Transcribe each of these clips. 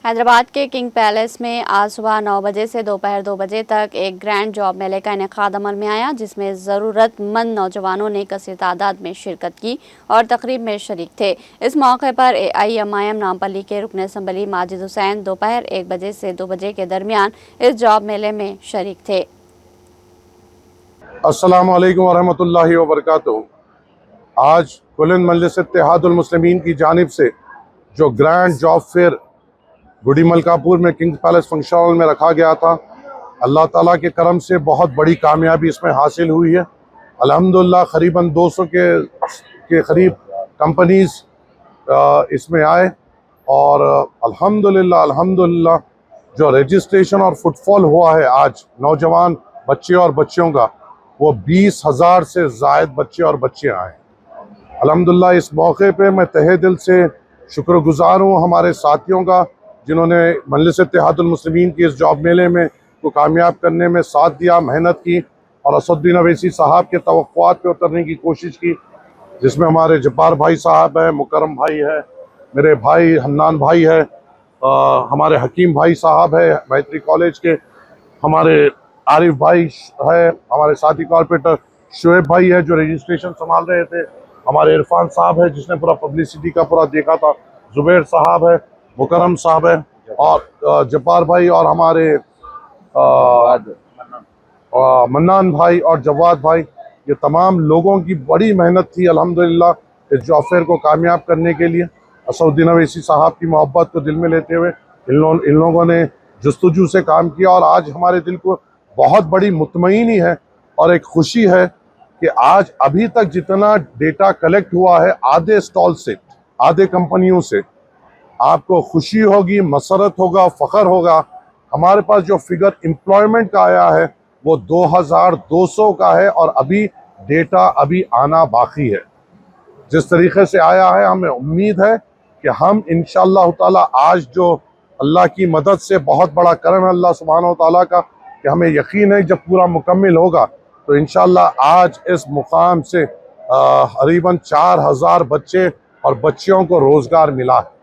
हैदराबाद के king palace में आज सुबह 9 बजे से दोपहर 2 बजे तक एक ग्रैंड जॉब मेले का इनेकाद अमल में आया, जिसमें ज़रूरतमंद नौजवानों ने कसीर तादाद में शिरकत की और तकरीब में शरीक थे। इस मौके पर AIMIM नामपल्ली के रुकन असम्बली माजिद हुसैन दोपहर 1 बजे से 2 बजे के दरमियान इस जॉब मेले में शरीक थे। अस्सलामु अलैकुम वरहमतुल्लाहि वबरकातुहू। आज बुलंद मजलिस इत्तेहादुल मुस्लिमीन की जानिब से जो ग्रैंड जॉब फेयर गुडी मलकापुर में किंग पैलेस फंक्शन हॉल में रखा गया था, अल्लाह ताला के करम से बहुत बड़ी कामयाबी इसमें हासिल हुई है। अल्हम्दुलिल्लाह करीबन 200 के करीब कंपनीज इसमें आए और अल्हम्दुलिल्लाह जो रजिस्ट्रेशन और फुटफॉल हुआ है आज नौजवान बच्चे और बच्चियों का, वो 20,000 से ज़ायद बच्चे और बच्चियाँ आए। अल्हम्दुलिल्लाह इस मौके पे मैं तहे दिल से शुक्रगुजार हूँ हमारे साथियों का, जिन्होंने मजलिस इत्तेहादुल मुस्लिमीन की इस जॉब मेले में को कामयाब करने में साथ दिया, मेहनत की और असदुद्दीन अवैसी साहब के तवक्कुआत पे उतरने की कोशिश की, जिसमें हमारे जब्बार भाई साहब हैं, मुकरम भाई है, मेरे भाई हन्नान भाई है, हमारे हकीम भाई साहब है मैत्री कॉलेज के, हमारे आरिफ भाई है, हमारे साथी कॉर्पोरेटर शुएब भाई है जो रजिस्ट्रेशन संभाल रहे थे, हमारे इरफान साहब है जिसने पूरा पब्लिसिटी का पूरा देखा था, जुबैर साहब है, मुकरम साहब है और जब्बार भाई और हमारे मन्नान भाई और जवाद भाई, ये तमाम लोगों की बड़ी मेहनत थी अल्हम्दुलिल्लाह इस जॉब फेयर को कामयाब करने के लिए। असदुद्दीन अवैसी साहब की मोहब्बत को दिल में लेते हुए इन लोगों ने जुस्तजू से काम किया और आज हमारे दिल को बहुत बड़ी मुतमईनी है और एक खुशी है कि आज अभी तक जितना डेटा कलेक्ट हुआ है आधे स्टॉल से, आधे कंपनियों से, आपको खुशी होगी, मसरत होगा, फ़ख्र होगा। हमारे पास जो फिगर एम्प्लॉयमेंट का आया है वो 2200 का है और अभी डेटा अभी आना बाकी है। जिस तरीके से आया है हमें उम्मीद है कि हम इंशाअल्लाह ताला आज जो अल्लाह की मदद से बहुत बड़ा करम है अल्लाह सुब्हानहू व तआला का, कि हमें यकीन है जब पूरा मुकम्मिल होगा तो इंशाअल्लाह आज इस मुकाम से करीबन 4000 बच्चे और बच्चियों को रोज़गार मिला है।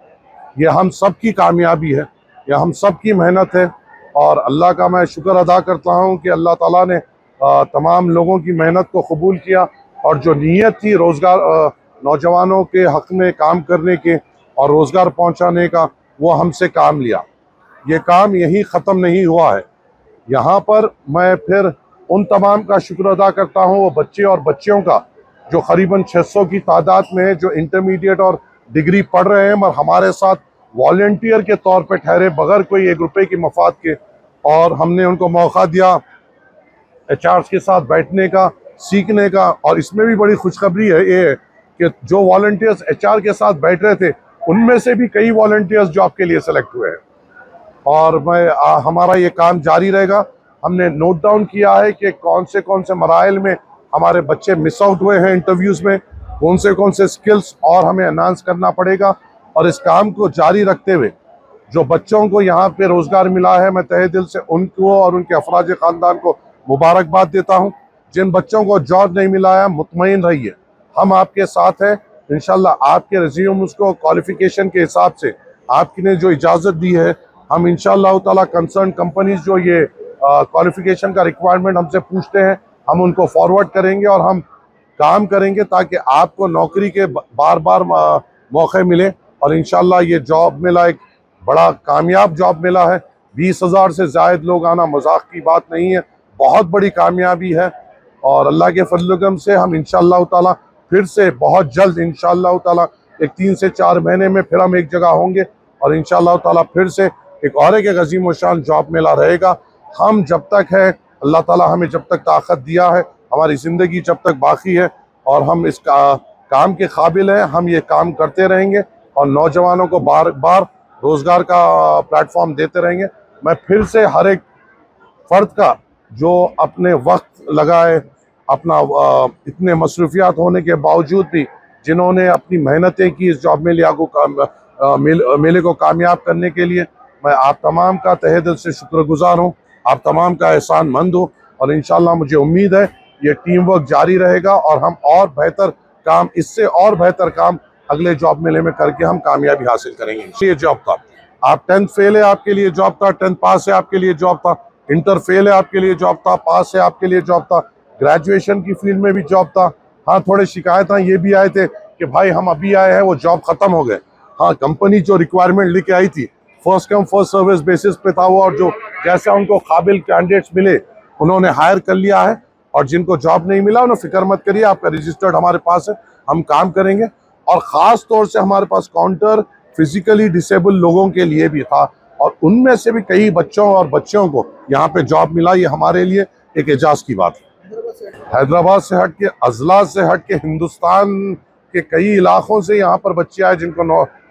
ये हम सब की कामयाबी है, ये हम सब की मेहनत है और अल्लाह का मैं शुक्र अदा करता हूँ कि अल्लाह ताला ने तमाम लोगों की मेहनत को कबूल किया और जो नीयत थी रोज़गार नौजवानों के हक़ में काम करने के और रोज़गार पहुँचाने का, वो हमसे काम लिया। ये काम यहीं ख़त्म नहीं हुआ है। यहाँ पर मैं फिर उन तमाम का शुक्र अदा करता हूँ, वो बच्चे और बच्चियों का जो करीबन 600 की तादाद में है, जो इंटरमीडिएट और डिग्री पढ़ रहे हैं और हमारे साथ वॉलंटियर के तौर पे ठहरे बगैर कोई 1 रुपए की मफाद के, और हमने उनको मौका दिया HR के साथ बैठने का, सीखने का। और इसमें भी बड़ी खुशखबरी है ये कि जो वॉलंटियर्स HR के साथ बैठ रहे थे उनमें से भी कई वॉलंटियर्स जॉब के लिए सेलेक्ट हुए हैं और हमारा ये काम जारी रहेगा। हमने नोट डाउन किया है कि कौन से मराइल में हमारे बच्चे मिस आउट हुए हैं इंटरव्यूज़ में, कौन से स्किल्स और हमें एनहांस करना पड़ेगा, और इस काम को जारी रखते हुए जो बच्चों को यहाँ पे रोज़गार मिला है, मैं तहे दिल से उनको और उनके अफराज ख़ानदान को मुबारकबाद देता हूँ। जिन बच्चों को जॉब नहीं मिला है, मुतमईन रहिए, हम आपके साथ हैं इंशाल्लाह। आपके रिज्यूम उसको क्वालिफिकेशन के हिसाब से आपने जो इजाज़त दी है, हम इंशाल्लाह ताला कंसर्न कंपनीज जो ये क्वालिफिकेशन का रिक्वायरमेंट हमसे पूछते हैं, हम उनको फॉरवर्ड करेंगे और हम काम करेंगे ताकि आपको नौकरी के बार बार मौके मिले। और इंशाल्लाह ये जॉब मेला एक बड़ा कामयाब जॉब मेला है। 20,000 से ज़ायद लोग आना मजाक की बात नहीं है, बहुत बड़ी कामयाबी है और अल्लाह के फजल-ओ-करम से हम इंशाल्लाह ताला फिर से बहुत जल्द इंशाल्लाह ताला एक 3 से 4 महीने में फिर हम एक जगह होंगे और इंशाल्लाह ताला फिर से एक अज़ीम व शान जॉब मेला रहेगा। हम जब तक है, अल्लाह ताला हमें जब तक ताकत दिया है, हमारी ज़िंदगी जब तक बाकी है और हम इस काम के काबिल हैं, हम ये काम करते रहेंगे और नौजवानों को बार बार रोज़गार का प्लेटफॉर्म देते रहेंगे। मैं फिर से हर एक फ़र्द का जो अपने वक्त लगाए, अपना इतने मसरूफियात होने के बावजूद भी जिन्होंने अपनी मेहनतें की इस जॉब मेले को कामयाब करने के लिए, मैं आप तमाम का तहे दिल से शुक्रगुजार हूँ, आप तमाम का एहसान मंद हूँ और इंशाल्लाह मुझे उम्मीद है ये टीम वर्क जारी रहेगा और हम और बेहतर काम, इससे और बेहतर काम अगले जॉब मेले में करके हम कामयाबी हासिल करेंगे। ये जॉब का आप 10th फेल है आपके लिए जॉब था, 10th पास है आपके लिए जॉब था, इंटर फेल है आपके लिए जॉब था, पास है आपके लिए जॉब था, ग्रेजुएशन की फील्ड में भी जॉब था। हाँ, थोड़े शिकायतें ये भी आए थे कि भाई हम अभी आए हैं, वो जॉब खत्म हो गए। हाँ, कंपनी जो रिक्वायरमेंट लेके आई थी first come first service basis पे था वो, और जो जैसा उनको काबिल कैंडिडेट्स मिले उन्होंने हायर कर लिया है। और जिनको जॉब नहीं मिला उन्हें फिक्र मत करिए, आपका रजिस्टर्ड हमारे पास है, हम काम करेंगे। और ख़ास तौर से हमारे पास काउंटर फिजिकली डिसेबल लोगों के लिए भी था, और उनमें से भी कई बच्चों और बच्चियों को यहाँ पे जॉब मिला। ये हमारे लिए एक एजाज़ की बात है। हैदराबाद से हट के, अजला से हट के, हिंदुस्तान के कई इलाकों से यहाँ पर बच्चे आए जिनको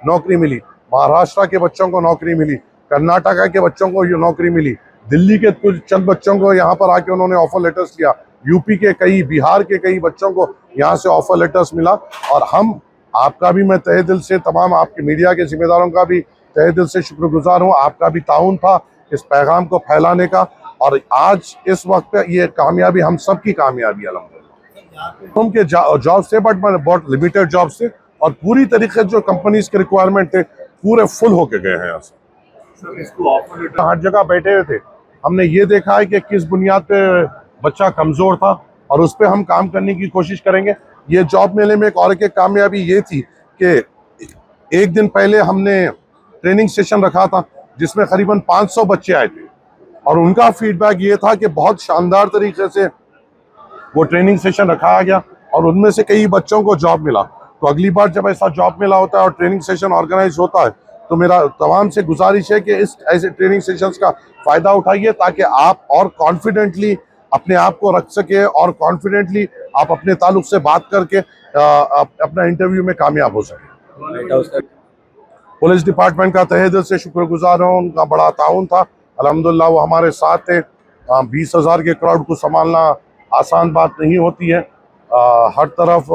नौकरी मिली। महाराष्ट्र के बच्चों को नौकरी मिली, कर्नाटका के बच्चों को ये नौकरी मिली, दिल्ली के कुछ चंद बच्चों को यहाँ पर आके उन्होंने ऑफर लेटर्स लिया, यूपी के कई, बिहार के कई बच्चों को यहाँ से ऑफर लेटर्स मिला। और हम, आपका भी मैं तहे दिल से, तमाम आपके मीडिया के जिम्मेदारों का भी तहे दिल से शुक्रगुजार हूँ। आपका भी ताउन था इस पैगाम को फैलाने का, और आज इस वक्त ये कामयाबी हम सब की कामयाबी अल्हम्दुलिल्लाह। उनके जॉब से, बट बहुत लिमिटेड जॉब से, और पूरी तरीके जो कंपनीज के रिक्वायरमेंट थे पूरे फुल होके गए हैं यहाँ से। हर जगह बैठे हुए थे, हमने ये देखा है कि किस बुनियाद पे बच्चा कमज़ोर था, और उस पर हम काम करने की कोशिश करेंगे। ये जॉब मेले में एक और एक कामयाबी ये थी कि एक दिन पहले हमने ट्रेनिंग सेशन रखा था जिसमें करीबन 500 बच्चे आए थे, और उनका फीडबैक ये था कि बहुत शानदार तरीके से वो ट्रेनिंग सेशन रखाया गया, और उनमें से कई बच्चों को जॉब मिला। तो अगली बार जब ऐसा जॉब मिला होता है और ट्रेनिंग सेशन ऑर्गेनाइज होता है, तो मेरा तमाम से गुजारिश है कि इस ऐसे ट्रेनिंग सेशंस का फ़ायदा उठाइए, ताकि आप और कॉन्फिडेंटली अपने आप को रख सके, और कॉन्फिडेंटली आप अपने ताल्लुक से बात करके अपना इंटरव्यू में कामयाब हो सके। पुलिस डिपार्टमेंट का तहे दिल से शुक्रगुजार हूँ, उनका बड़ा ताउन था। अल्हम्दुलिल्लाह वो हमारे साथ थे। 20,000 के क्राउड को संभालना आसान बात नहीं होती है। हर तरफ